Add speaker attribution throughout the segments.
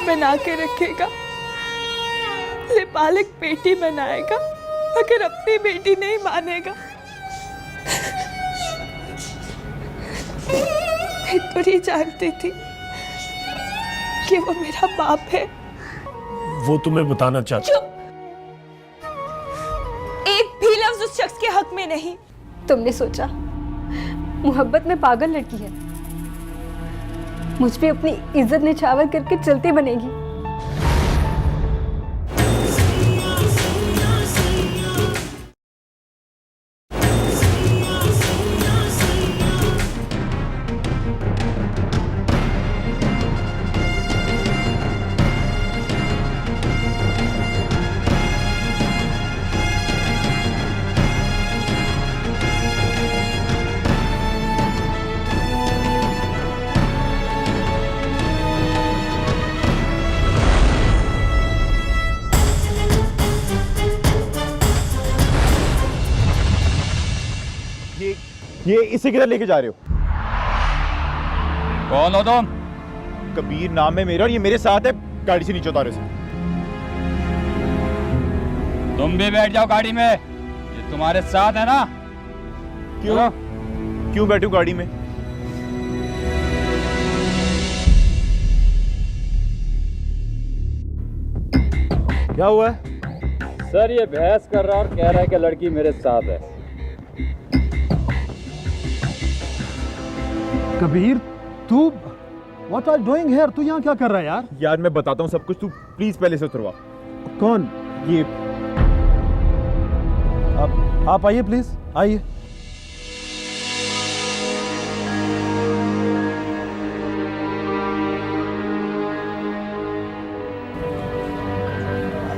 Speaker 1: बना के रखेगा, लिपालिक बेटी बनाएगा, मगर अपनी बेटी नहीं मानेगा। मैं तो नहीं जानती थी कि वो मेरा बाप है।
Speaker 2: वो तुम्हें बताना चाहता।
Speaker 1: चुप! एक भी लफ्ज उस शख्स के हक में नहीं।
Speaker 3: तुमने सोचा मोहब्बत में पागल लड़की है, मुझ पे अपनी इज्जत निछावर करके चलती बनेगी।
Speaker 4: ये इसे किधर लेके जा रहे हो?
Speaker 5: कौन हो तुम?
Speaker 4: कबीर नाम है मेरा और ये मेरे साथ है। गाड़ी से नीचे उतारो इसे।
Speaker 5: तुम भी बैठ जाओ गाड़ी में, ये तुम्हारे साथ है ना?
Speaker 4: क्यों? क्यों बैठूं गाड़ी में? क्या हुआ है?
Speaker 5: सर ये बहस कर रहा और कह रहा है कि लड़की मेरे साथ है।
Speaker 6: कबीर, तू What are you doing here? तू यहाँ क्या कर रहा है यार?
Speaker 4: यार मैं बताता हूँ सब कुछ, तू प्लीज पहले से उतरवा।
Speaker 6: कौन?
Speaker 4: ये
Speaker 6: आप आइए प्लीज, आइए।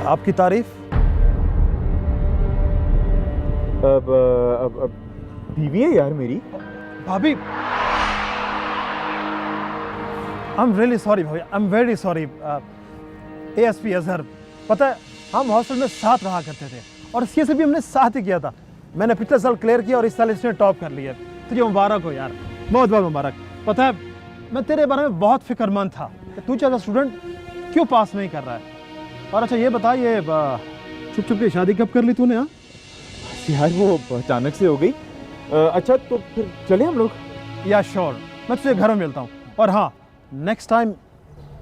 Speaker 6: आपकी तारीफ?
Speaker 4: अब बीवी है यार मेरी।
Speaker 6: भाभी, I'm really sorry भाभी, I'm very sorry। ASP Azhar, पता है हम हॉस्टल में साथ रहा करते थे और CA से भी हमने साथ ही किया था। मैंने पिछले साल क्लियर किया और इस साल इसने टॉप कर लिया। तुझे मुबारक हो यार, बहुत बहुत मुबारक। पता है मैं तेरे बारे में बहुत फिक्रमंद था कि तू एज स्टूडेंट क्यों पास नहीं कर रहा है। और अच्छा ये बता, ये छुप छुप के शादी कब कर ली तूने? हाँ
Speaker 4: यार वो अचानक से हो गई। अच्छा तो फिर चले हम लोग?
Speaker 6: या श्योर, मैं तुझे घर में मिलता हूँ। और हाँ, नेक्स्ट टाइम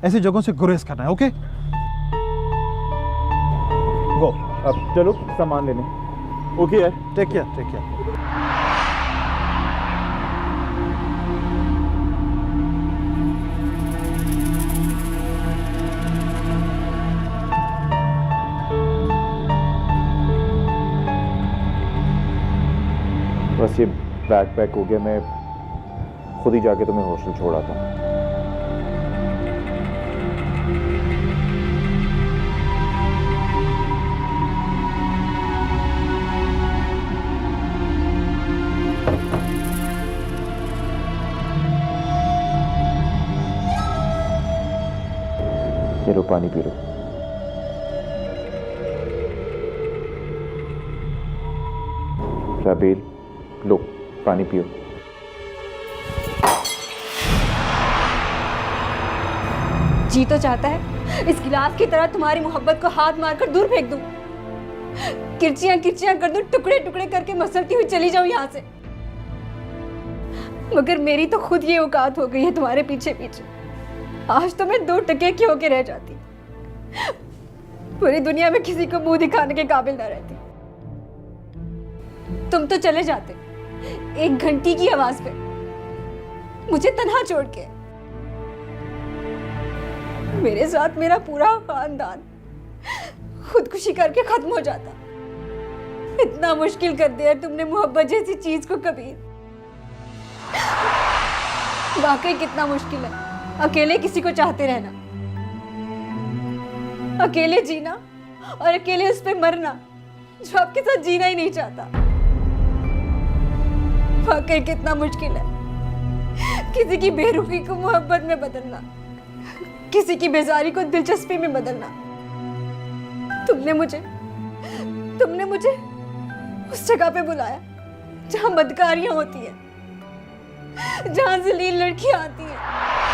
Speaker 6: ऐसी जगहों से गुरेज करना है, ओके?
Speaker 4: गो, अब चलो सामान लेने। ओके यार,
Speaker 6: टेक केयर, टेक केयर।
Speaker 4: बस ये बैग पैक हो गया, मैं खुद ही जाके तुम्हें हॉस्टल छोड़ आता हूँ। ये लो पानी पी लो। राबेल, लो पानी पियो।
Speaker 3: जी तो चाहता है इस गिलास की तरह तुम्हारी मोहब्बत को हाथ मारकर दूर फेंक दूं, किरचियां किरचियां कर दूं, टुकड़े टुकड़े करके मसलती हुई चली जाऊं यहाँ से। मगर मेरी तो खुद ये औकात हो गई है तुम्हारे पीछे पीछे। आज तो मैं 2 टके की होके रह जाती, पूरी दुनिया में किसी को मुंह दिखाने के काबिल ना रहती। तुम तो चले जाते 1 घंटी की आवाज पे, मुझे तन्हा छोड़ के। मेरे साथ मेरा पूरा खानदान खुदकुशी करके खत्म हो जाता। इतना मुश्किल कर दिया तुमने मोहब्बत जैसी चीज को कबीर। वाकई कितना मुश्किल है अकेले किसी को चाहते रहना, अकेले जीना और अकेले उस पे मरना जो आपके साथ जीना ही नहीं चाहता। वाकई कितना मुश्किल है किसी की बेरुखी को मोहब्बत में बदलना, किसी की बेजारी को दिलचस्पी में बदलना। तुमने मुझे उस जगह पे बुलाया जहां बदकारियां होती हैं, जहां जलील लड़कियां आती हैं,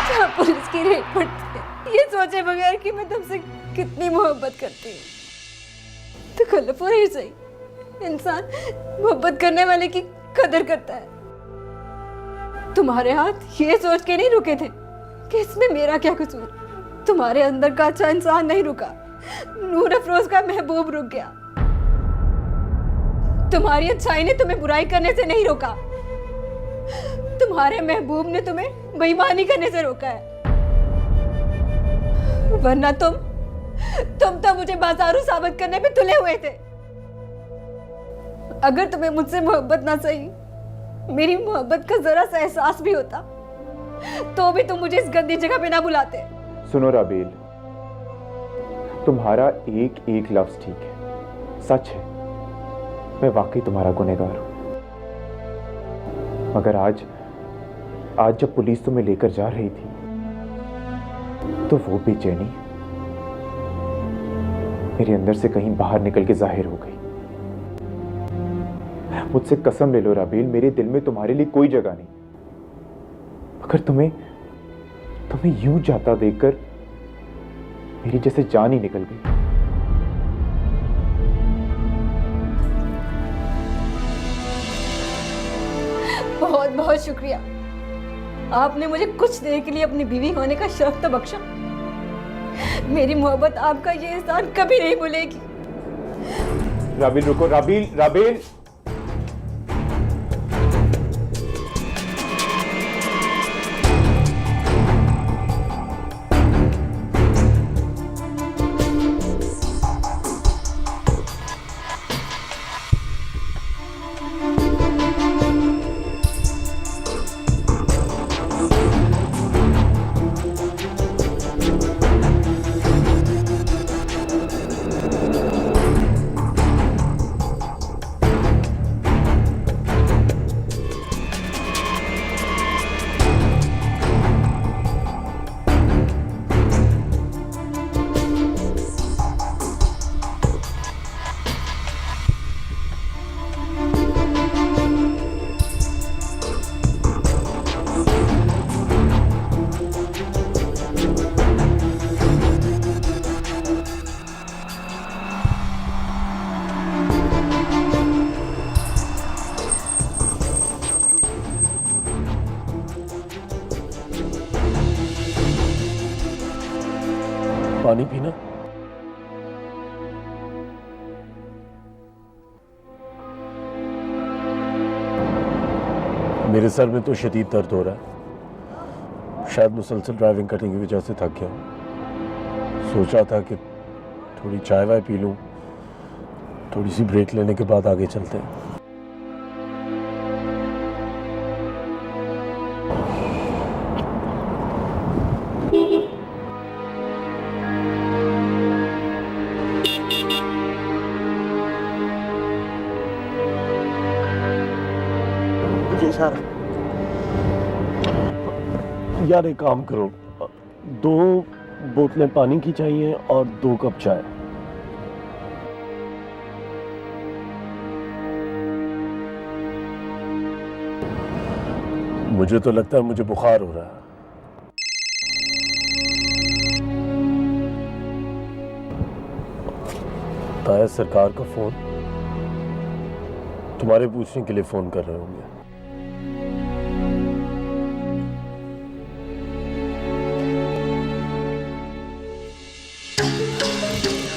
Speaker 3: जहां पुलिस की रेड पड़ती है। ये सोचे बगैर कि मैं तुमसे कितनी मोहब्बत करती हूँ। तो कलरफुल ही सही, इंसान मोहब्बत करने वाले की कदर करता है। तुम्हारे हाथ ये सोच के नहीं रुके थे कि इसमें मेरा क्या कसूर। तुम्हारे अंदर का अच्छा इंसान नहीं रुका, नूर अफरोज का महबूब रुक गया। तुम्हारी अच्छाई ने तुम्हें बुराई करने से नहीं रोका, तुम्हारे महबूब ने तुम्हें बेईमानी करने से रोका है। वरना तुम तो मुझे बाजारू साबित करने पे तुले हुए थे। अगर तुम्हें मुझसे मोहब्बत ना सही, मेरी मोहब्बत का जरा सा एहसास भी होता, तो भी तुम मुझे इस गंदी जगह पे ना बुलाते।
Speaker 4: सुनो राबेल, तुम्हारा एक एक लफ्ज ठीक है, सच है, मैं वाकई तुम्हारा गुनहगार हूं। मगर आज जब पुलिस तुम्हें लेकर जा रही थी तो वो बेचैनी मेरे अंदर से कहीं बाहर निकल के जाहिर हो गई। मुझसे कसम ले लो राबेल, मेरे दिल में तुम्हारे लिए कोई जगह नहीं। मगर तुम्हें यूं जाता देखकर मेरी जैसे जान ही निकल गई।
Speaker 3: बहुत बहुत शुक्रिया, आपने मुझे कुछ देर के लिए अपनी बीवी होने का शर्फ तो बख्शा। मेरी मोहब्बत आपका ये एहसान कभी नहीं भूलेगी।
Speaker 4: राबेल रुको, राबेल।
Speaker 2: पानी पीना? मेरे सर में तो शदीद दर्द हो रहा है, शायद मुसलसल ड्राइविंग करने की वजह से थक गया हूँ। सोचा था कि थोड़ी चाय वाय पी लूँ, थोड़ी सी ब्रेक लेने के बाद आगे चलते हैं।
Speaker 6: जी सर।
Speaker 2: यार एक काम करो, 2 बोतलें पानी की चाहिए और 2 कप चाय। मुझे तो लगता है मुझे बुखार हो रहा है। ताया सरकार का फोन, तुम्हारे पूछने के लिए फोन कर रहे होंगे।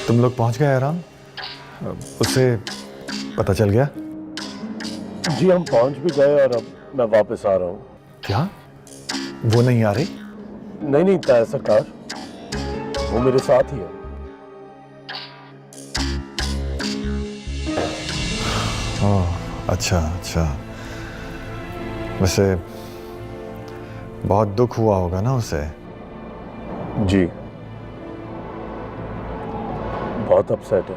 Speaker 7: तुम लोग पहुंच गए आराम? उससे पता चल गया?
Speaker 2: जी हम पहुंच भी गए और अब मैं वापस आ रहा हूँ।
Speaker 7: क्या वो नहीं आ रही?
Speaker 2: नहीं ताया सरकार, वो मेरे साथ ही है।
Speaker 7: ओह अच्छा। वैसे बहुत दुख हुआ होगा ना उसे?
Speaker 2: जी बहुत अपसेट है।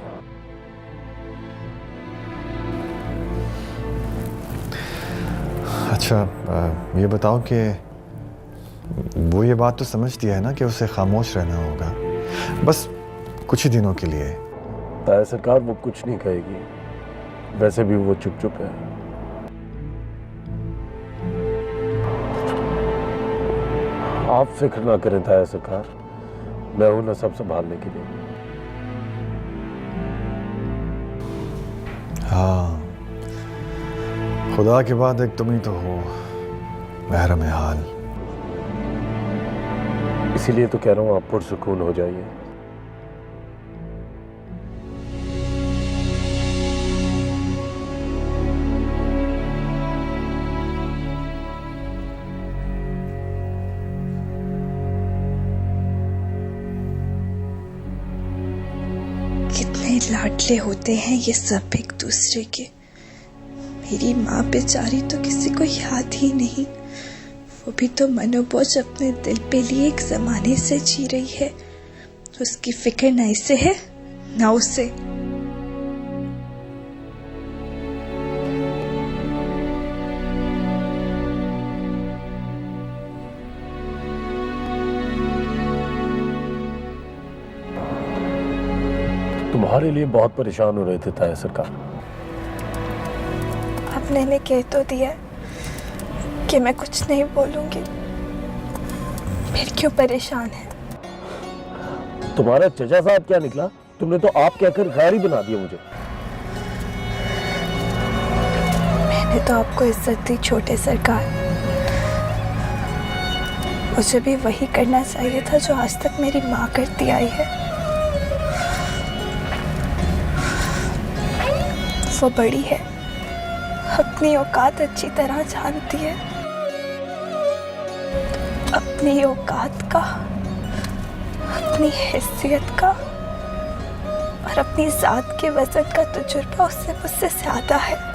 Speaker 7: अच्छा ये बताओ कि वो ये बात तो समझती है ना कि उसे खामोश रहना होगा, बस कुछ ही दिनों के लिए?
Speaker 2: ताया सरकार वो कुछ नहीं कहेगी, वैसे भी वो चुप है। आप फिक्र ना करें ताया सरकार, मैं हूं ना सब संभालने के लिए।
Speaker 7: हाँ, खुदा के बाद एक तुम ही तो हो महरम हाल।
Speaker 2: इसीलिए तो कह रहा हूं आप पुरसुकून हो जाइए।
Speaker 1: कितने लाडले होते हैं ये सब एक दूसरे के। मेरी माँ बेचारी तो किसी को याद ही नहीं। वो भी तो मनोबोझ अपने दिल पे लिए एक जमाने से जी रही है। उसकी फिक्र न इसे है न उसे।
Speaker 2: तुम्हारे लिए बहुत परेशान हो रहे थे ताया सरकार।
Speaker 1: आपने ने कह तो दिया कि मैं कुछ नहीं बोलूंगी, फिर क्यों परेशान है?
Speaker 2: तुम्हारा चचा साहब क्या निकला? तुमने तो आप कहकर गैर ही बना दिया मुझे।
Speaker 1: मैंने तो आपको इज्जत दी छोटे सरकार। मुझे भी वही करना चाहिए था जो आज तक मेरी माँ करती आई है। वो बड़ी है, अपनी औकात अच्छी तरह जानती है। अपनी औकात का, अपनी हैसियत का और अपनी जात के वजन का तजुर्बा उससे मुझसे ज्यादा है।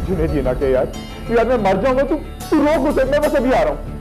Speaker 4: जुनेद ये ना के यार मैं मर जाऊंगा। तू रोक उसे, मैं बस अभी आ रहा हूं।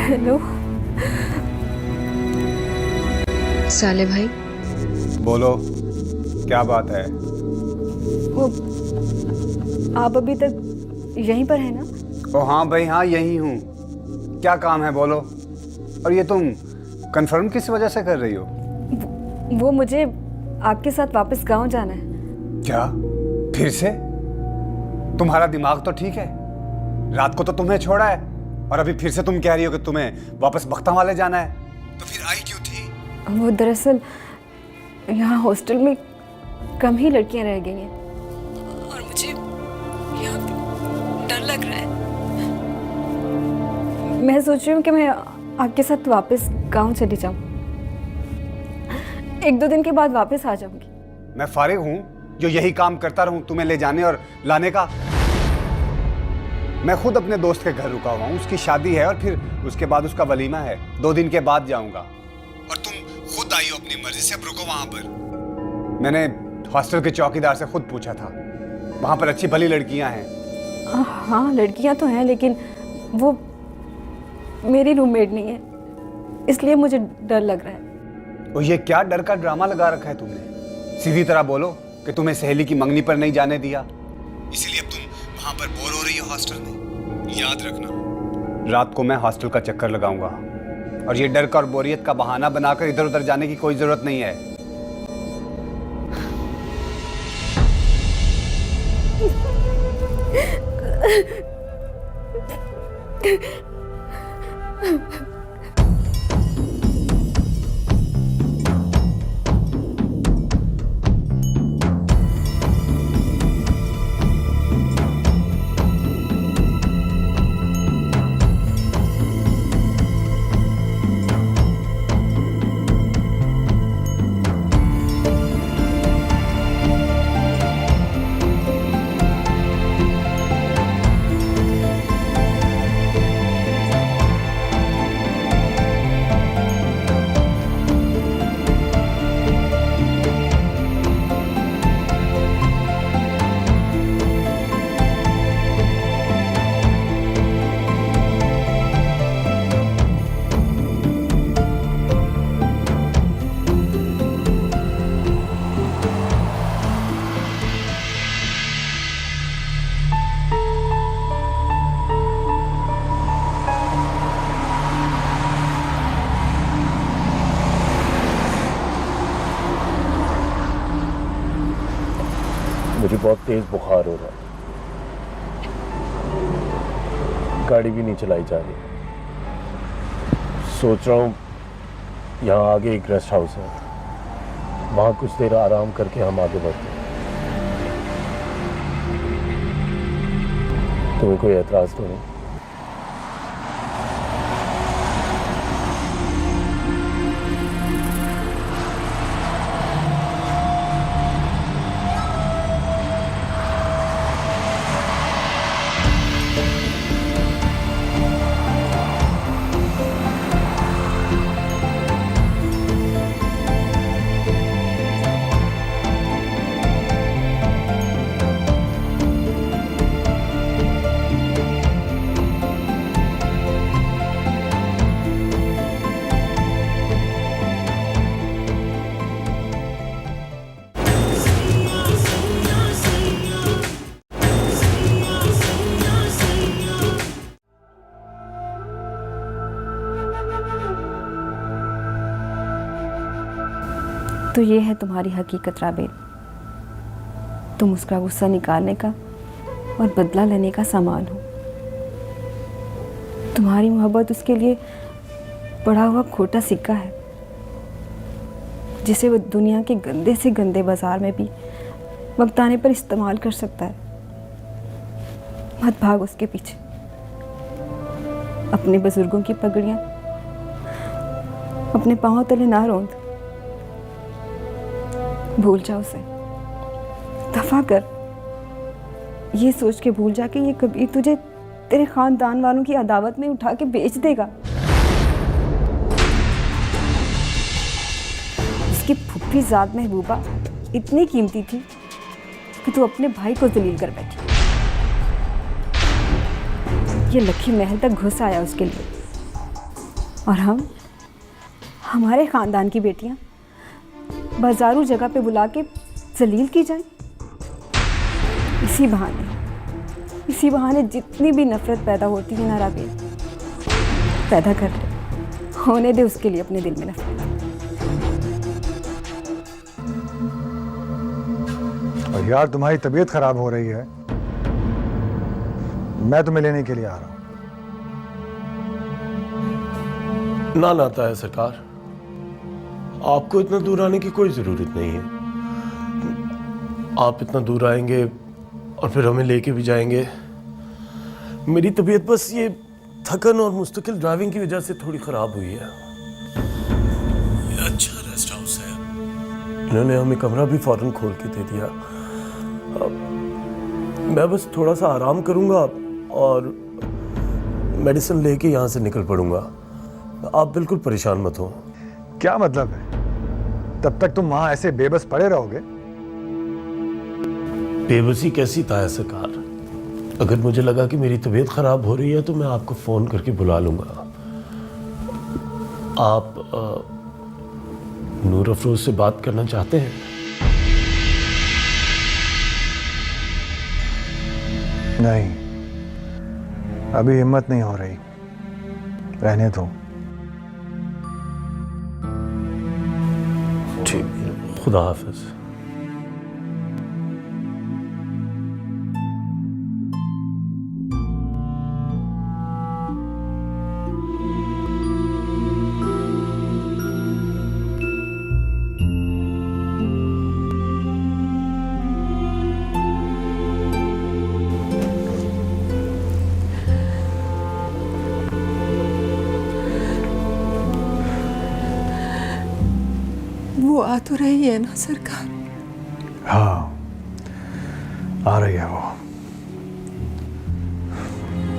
Speaker 1: हेलो
Speaker 3: साले भाई,
Speaker 8: बोलो, क्या बात है?
Speaker 3: वो आप अभी तक यहीं पर है ना?
Speaker 8: ओ हाँ भाई, हाँ यही हूँ। क्या काम है बोलो। और ये तुम कंफर्म किस वजह से कर रही हो?
Speaker 3: वो मुझे आपके साथ वापस गांव जाना है।
Speaker 8: क्या फिर से? तुम्हारा दिमाग तो ठीक है? रात को तो तुम्हें छोड़ा है और अभी फिर से तुम कह रही हो कि तुम्हें वापस बख्ता वाले जाना है। तो फिर आई क्यों थी?
Speaker 3: वो दरअसल यहाँ हॉस्टल में कम ही लड़कियां रह गई हैं।
Speaker 1: और मुझे यहाँ पे डर लग रहा है।
Speaker 3: मैं सोच रही हूँ कि मैं आपके साथ वापस गांव चली जाऊँ। 1-2 दिन के बाद वापस आ जाऊंगी।
Speaker 8: मैं फारिग हूं जो यही काम करता रहूं, तुम्हें ले जाने और लाने का। मैं खुद अपने दोस्त के घर रुका हुआ हूं, उसकी शादी है और फिर उसके बाद उसका वलीमा है। 2 दिन के बाद जाऊंगा। और तुम खुद आई हो अपनी मर्जी से, अब रुको वहां पर। मैंने हॉस्टल के चौकीदार से खुद पूछा था, वहां पर अच्छी भली लड़कियां हैं।
Speaker 3: हाँ, लड़कियां तो हैं, लेकिन वो मेरी रूममेट नहीं है, इसलिए मुझे डर लग रहा है।
Speaker 8: और ये क्या डर का ड्रामा लगा रखा है तुमने? सीधी तरह बोलो कि तुम्हें सहेली की मंगनी पर नहीं जाने दिया, इसलिए अब तुम वहां पर बोर हो रही हो हॉस्टल में। याद रखना, रात को मैं हॉस्टल का चक्कर लगाऊंगा और ये डर का और बोरियत का बहाना बनाकर इधर उधर जाने की कोई जरूरत नहीं है।
Speaker 2: मुझे बहुत तेज बुखार हो रहा है, गाड़ी भी नहीं चलाई जा रही। सोच रहा हूँ यहाँ आगे एक रेस्ट हाउस है, वहाँ कुछ देर आराम करके हम आगे बढ़ते हैं। तुम्हें कोई एतराज तो नहीं?
Speaker 3: तो ये है तुम्हारी हकीकत राबेल। तुम उसका गुस्सा निकालने का और बदला लेने का सामान हो। तुम्हारी मोहब्बत उसके लिए पड़ा हुआ खोटा सिक्का है, जिसे वो दुनिया के गंदे से गंदे बाजार में भी वक्त आने पर इस्तेमाल कर सकता है। मत भाग उसके पीछे। अपने बुजुर्गों की पगड़ियां अपने पांव तले ना रौंद। भूल जा उसे, दफा कर। ये सोच के भूल जा कि ये कभी तुझे तेरे खानदान वालों की अदावत में उठा के बेच देगा। उसकी फुफ्फी ज़ात महबूबा इतनी कीमती थी कि तू अपने भाई को जलील कर बैठी। ये लखी महल तक घुस आया उसके लिए, और हमारे खानदान की बेटियां बाजारू जगह पे बुला के जलील की जाए। इसी बहाने जितनी भी नफरत पैदा होती है ना राबेल, पैदा कर ले। होने दे उसके लिए अपने दिल में नफरत।
Speaker 7: और यार तुम्हारी तबीयत खराब हो रही है, मैं तुम्हें लेने के लिए आ रहा हूं।
Speaker 2: ना लाता है सरकार, आपको इतना दूर आने की कोई जरूरत नहीं है। आप इतना दूर आएंगे और फिर हमें लेके भी जाएंगे। मेरी तबीयत बस ये थकन और मुस्तकिल ड्राइविंग की वजह से थोड़ी ख़राब हुई है। ये अच्छा रेस्ट हाउस है, इन्होंने हमें कमरा भी फ़ौरन खोल के दे दिया। मैं बस थोड़ा सा आराम करूंगा और मेडिसिन लेके यहाँ से निकल पड़ूंगा। आप बिल्कुल परेशान मत हो।
Speaker 7: क्या मतलब है? तब तक तुम वहां ऐसे बेबस पड़े रहोगे?
Speaker 2: बेबसी कैसी था सरकार? अगर मुझे लगा कि मेरी तबीयत खराब हो रही है तो मैं आपको फोन करके बुला लूंगा। आप नूर अफरोज से बात करना चाहते हैं?
Speaker 7: नहीं, अभी हिम्मत नहीं हो रही, रहने दो।
Speaker 2: ठीक है, खुदा हाफिज।
Speaker 3: वो आ तो रही है ना सरकार?
Speaker 7: हाँ, आ रही है वो।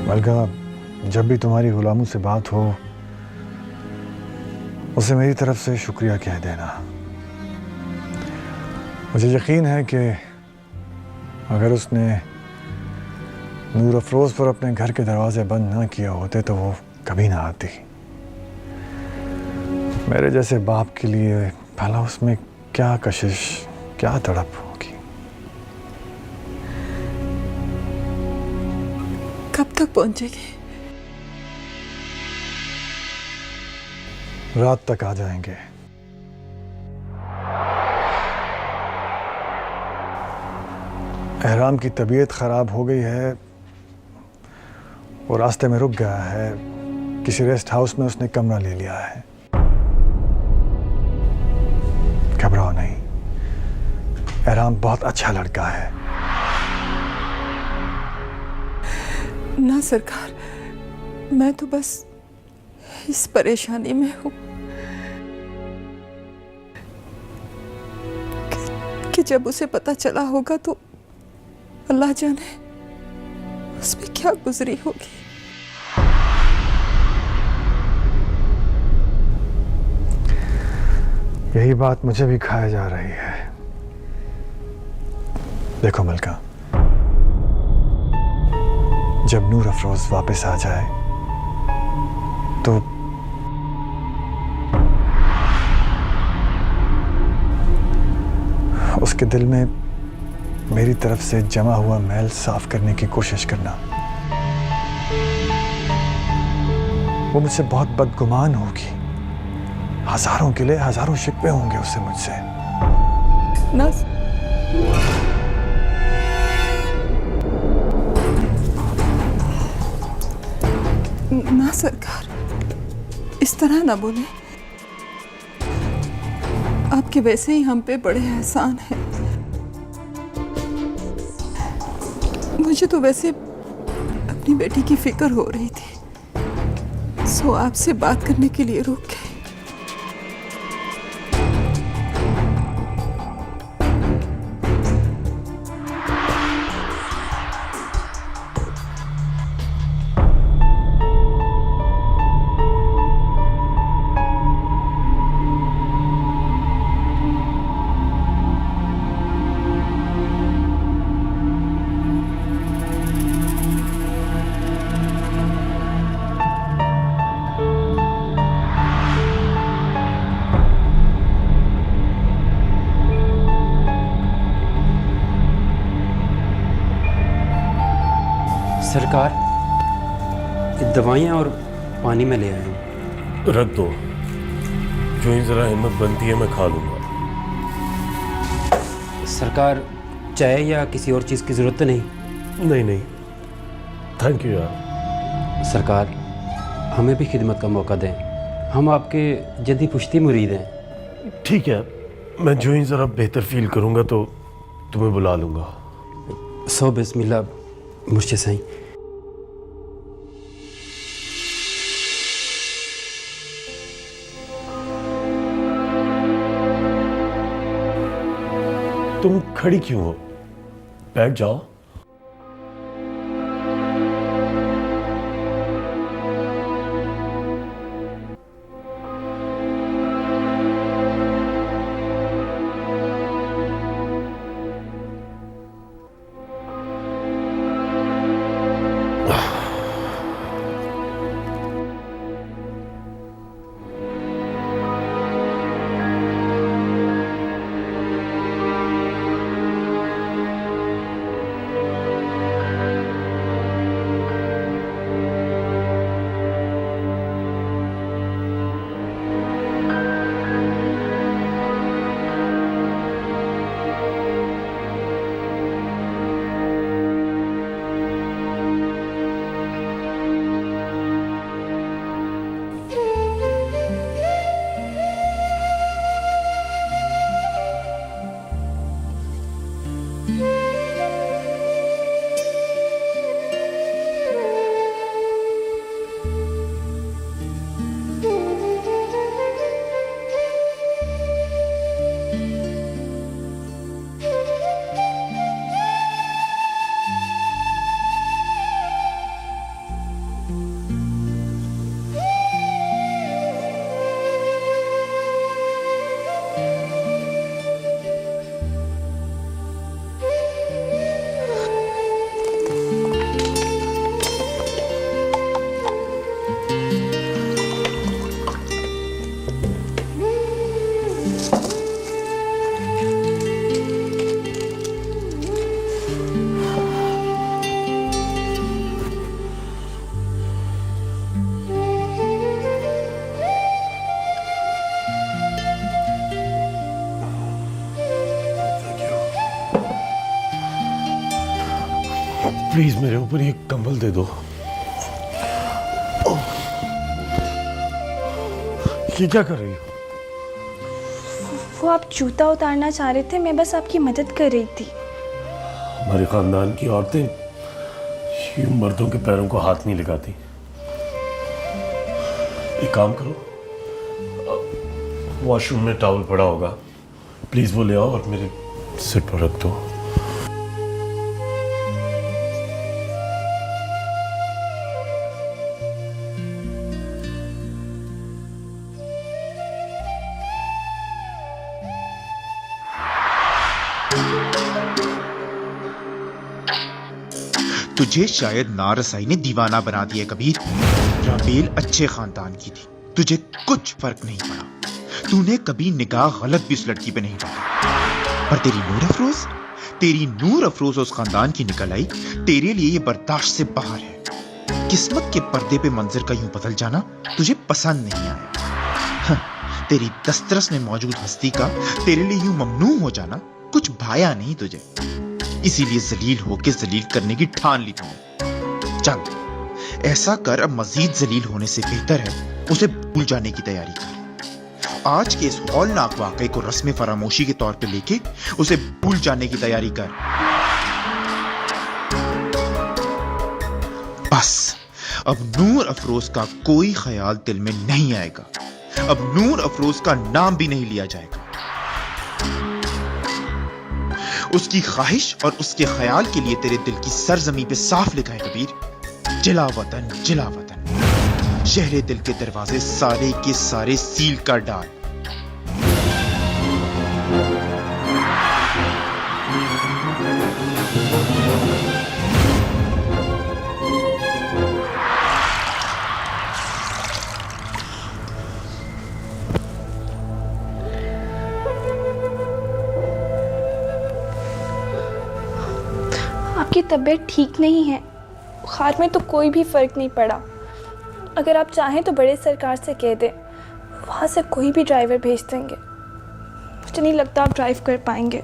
Speaker 7: मलका, जब भी तुम्हारी गुलामों से बात हो उसे मेरी तरफ से शुक्रिया कह देना। मुझे यकीन है कि अगर उसने नूर अफरोज पर अपने घर के दरवाजे बंद ना किए होते तो वो कभी ना आती। मेरे जैसे बाप के लिए भला उसमें क्या कशिश, क्या तड़प होगी।
Speaker 3: कब तक पहुंचेगी?
Speaker 7: रात तक आ जाएंगे। एहराम की तबीयत खराब हो गई है, वो रास्ते में रुक गया है। किसी रेस्ट हाउस में उसने कमरा ले लिया है। घबराओ नहीं, एहराम बहुत अच्छा लड़का है।
Speaker 3: ना सरकार, मैं तो बस इस परेशानी में हूं कि जब उसे पता चला होगा तो अल्लाह जाने उस पे क्या गुजरी होगी।
Speaker 7: यही बात मुझे भी खाया जा रही है। देखो मलका, जब नूर अफरोज वापस आ जाए तो उसके दिल में मेरी तरफ से जमा हुआ मैल साफ करने की कोशिश करना। वो मुझसे बहुत बदगुमान होगी। हजारों के लिए हजारों शिकवे होंगे उससे मुझसे।
Speaker 3: ना सरकार, इस तरह ना बोले। आपके वैसे ही हम पे बड़े एहसान हैं। मुझे तो वैसे अपनी बेटी की फिक्र हो रही थी, सो आपसे बात करने के लिए रुक गए।
Speaker 9: सरकार, दवाइयाँ और पानी में ले आया हूँ।
Speaker 2: रख दो, जो ही जरा हिम्मत बनती है मैं खा लूंगा।
Speaker 9: सरकार, चाय या किसी और चीज़ की ज़रूरत तो नहीं?
Speaker 2: नहीं नहीं, थैंक यू यार।
Speaker 9: सरकार, हमें भी खिदमत का मौका दें, हम आपके जद्दी पुश्ती मुरीद हैं।
Speaker 2: ठीक है, मैं जो ही ज़रा बेहतर फील करूँगा तो तुम्हें बुला लूंगा।
Speaker 9: सौ बिस्मिल्लाह मुझसे सही।
Speaker 2: तुम खड़ी क्यों हो? बैठ जाओ। प्लीज मेरे ऊपर एक कंबल दे दो। ये क्या कर रही हो?
Speaker 1: वो आप जूता उतारना चाह रहे थे, मैं बस आपकी मदद कर रही थी।
Speaker 2: हमारे खानदान की औरतें यूं मर्दों के पैरों को हाथ नहीं लगाती। एक काम करो, वॉशरूम में टॉवल पड़ा होगा, प्लीज वो ले आओ और मेरे सिर पर रख दो।
Speaker 10: तुझे शायद नारसाई ने दीवाना बना दिया कबीर। राबेल अच्छे खानदान की थी, तुझे कुछ फर्क नहीं पड़ा। तूने कभी निगाह गलत भी उस लड़की पे नहीं डाली। पर तेरी नूर अफरोज उस खानदान की निकल आई, तेरे लिए ये बर्दाश्त से बाहर है। किस्मत के पर्दे पे मंजर का यूं बदल जाना तुझे पसंद नहीं आया। तेरी दस्तरस में मौजूद हस्ती का तेरे लिए यूं ममनू हो जाना कुछ भाया नहीं तुझे, इसीलिए जलील होके जलील करने की ठान ली तूने। चल ऐसा कर, अब मजीद जलील होने से बेहतर है उसे भूल जाने की तैयारी कर। आज के इस हौलनाक वाकये को रस्म फरामोशी के तौर पे लेके उसे भूल जाने की तैयारी कर। बस अब नूर अफरोज का कोई ख्याल दिल में नहीं आएगा, अब नूर अफरोज का नाम भी नहीं लिया जाएगा। उसकी ख्वाहिश और उसके ख्याल के लिए तेरे दिल की सरजमी पे साफ लिखा है कबीर, जिला वतन जिला वतन। शहरे दिल के दरवाजे सारे के सारे सील कर डाल।
Speaker 1: आपकी तबीयत ठीक नहीं है, बुखार में तो कोई भी फर्क नहीं पड़ा। अगर आप चाहें तो बड़े सरकार से कह दें, वहाँ से कोई भी ड्राइवर भेज देंगे। मुझे नहीं लगता आप ड्राइव कर पाएंगे।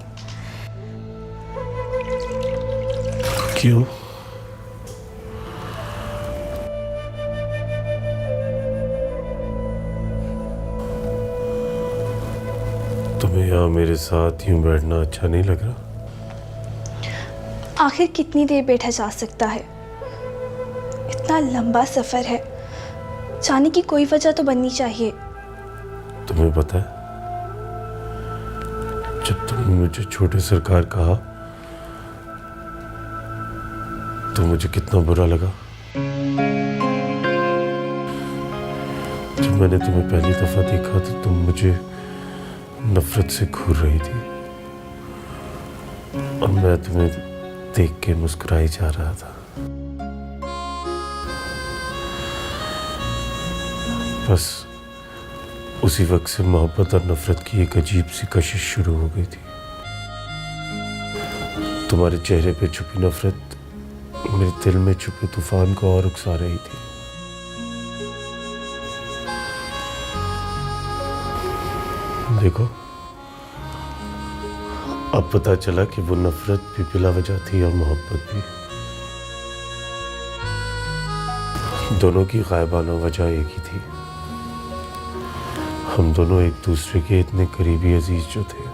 Speaker 2: क्यों? तुम्हें यहाँ मेरे साथ यूं बैठना अच्छा नहीं लग रहा?
Speaker 1: आखिर कितनी देर बैठा जा सकता है? इतना लंबा सफर है, जाने की कोई वजह तो बननी चाहिए।
Speaker 2: तुम्हें पता है, जब तुमने मुझे छोटे सरकार कहा तो मुझे कितना बुरा लगा। जब मैंने तुम्हें पहली दफा देखा तो तुम मुझे नफरत से घूर रही थी और मैं तुम्हें देख के मुस्कुराई जा रहा था। बस उसी वक्त से मोहब्बत और नफरत की एक अजीब सी कशिश शुरू हो गई थी। तुम्हारे चेहरे पे छुपी नफरत मेरे दिल में छुपे तूफान को और उकसा रही थी। देखो, अब पता चला कि वो नफरत भी बिला वजह थी और मोहब्बत भी। दोनों की गायबाना वजह एक ही थी, हम दोनों एक दूसरे के इतने करीबी अजीज जो थे।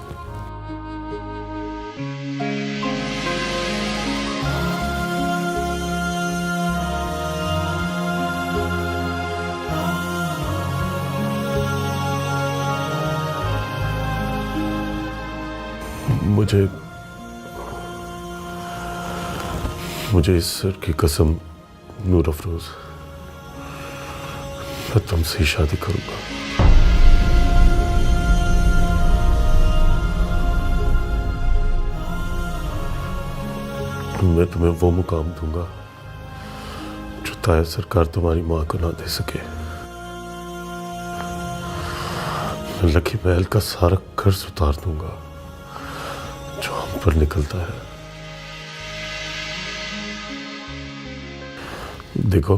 Speaker 2: मुझे इस सर की कसम नूर अफरोज, मैं तुमसे ही शादी करूंगा। मैं तुम्हें वो मुकाम दूंगा जो ताया सरकार तुम्हारी मां को ना दे सके। मैं लकी महल का सारा कर्ज उतार दूंगा जो हम पर निकलता है। देखो,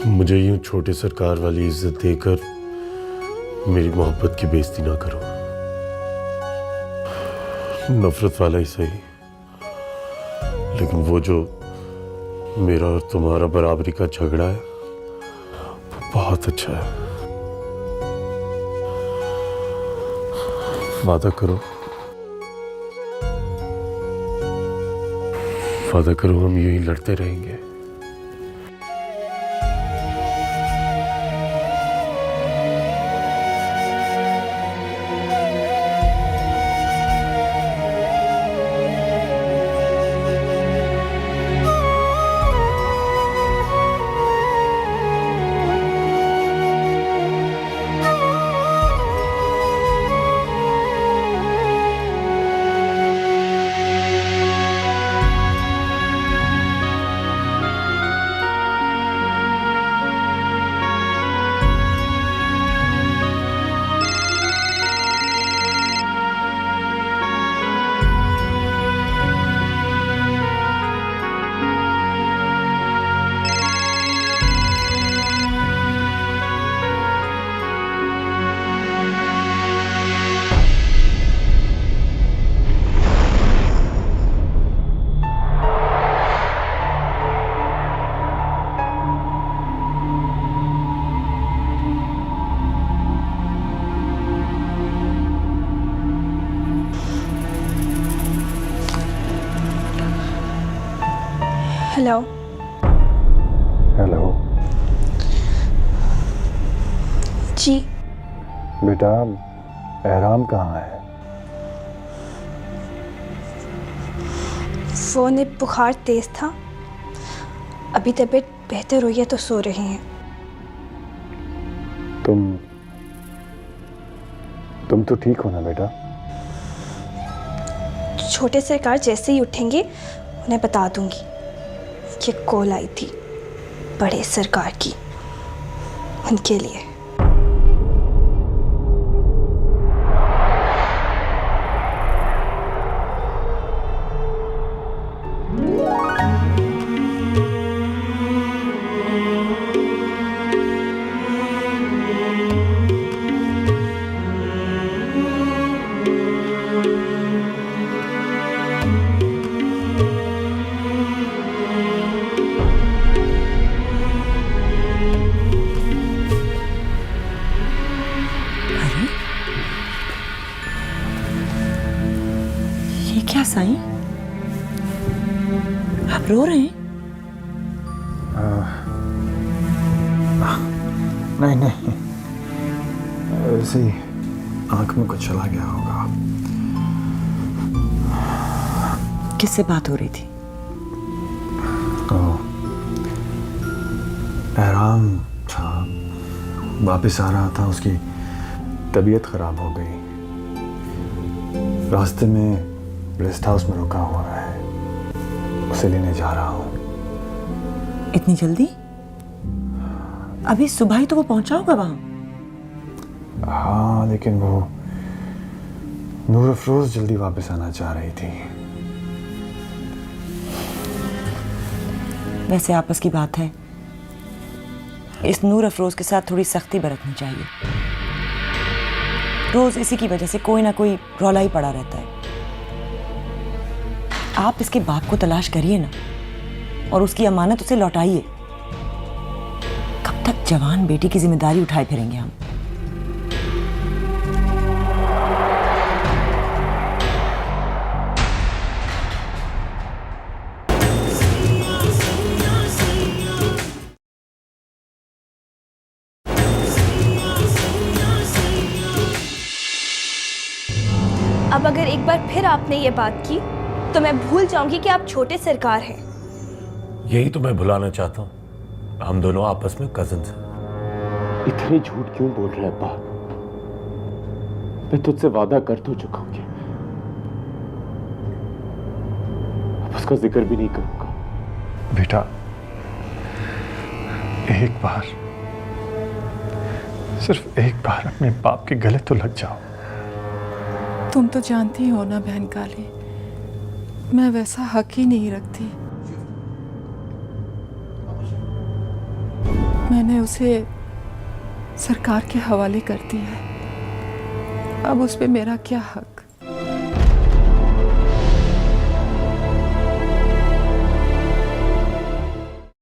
Speaker 2: मुझे यूं छोटे सरकार वाली इज्जत देकर मेरी मोहब्बत की बेइज्जती ना करो। नफरत वाला ही सही, लेकिन वो जो मेरा और तुम्हारा बराबरी का झगड़ा है वो बहुत अच्छा है। वादा करो, वादा करो, हम यूं ही लड़ते रहेंगे।
Speaker 1: हेलो।
Speaker 7: हेलो
Speaker 1: जी।
Speaker 7: बेटा, एहराम कहाँ है?
Speaker 1: वो ने बुखार तेज था, अभी तबीयत बेहतर हुई है तो सो रहे हैं।
Speaker 7: तुम तो ठीक हो ना बेटा?
Speaker 1: छोटे सरकार जैसे ही उठेंगे उन्हें बता दूंगी कि कॉल आई थी बड़े सरकार की, उनके लिए।
Speaker 3: क्या साईं?
Speaker 11: आप रो रहे हैं?
Speaker 7: नहीं नहीं, ऐसे ही आंख में कुछ चला गया होगा।
Speaker 11: किससे बात हो रही थी?
Speaker 7: तो एहराम था, वापस आ रहा था, उसकी तबीयत खराब हो गई। रास्ते में रेस्ट हाउस में रुका हुआ है, उसे लेने जा रहा हूँ।
Speaker 11: इतनी जल्दी? अभी सुबह ही तो वो पहुंचा होगा वहां।
Speaker 7: हाँ, लेकिन वो नूर अफरोज जल्दी वापस आना चाह रही थी।
Speaker 11: वैसे आपस की बात है, इस नूर अफरोज के साथ थोड़ी सख्ती बरतनी चाहिए। रोज इसी की वजह से कोई ना कोई रौला ही पड़ा रहता है। आप इसके बाप को तलाश करिए ना, और उसकी अमानत उसे लौटाइए। कब तक जवान बेटी की जिम्मेदारी उठाए फिरेंगे हम?
Speaker 1: अब अगर एक बार फिर आपने ये बात की तो मैं भूल जाऊंगी कि आप छोटे सरकार हैं।
Speaker 2: यही तो मैं भुलाना चाहता हूँ, हम दोनों आपस में कजिन्स हैं।
Speaker 4: इतने झूठ क्यों बोल रहे अब्बा? मैं तुझसे वादा कर तो चुका हूं कि अब उसका जिक्र भी नहीं करूंगा।
Speaker 7: बेटा, एक बार, सिर्फ एक बार अपने बाप के गले तो लग जाओ।
Speaker 12: तुम तो जानती हो ना बहन काली, मैं वैसा हक ही नहीं रखती। मैंने उसे सरकार के हवाले कर दिया है, अब उस पे मेरा क्या हक?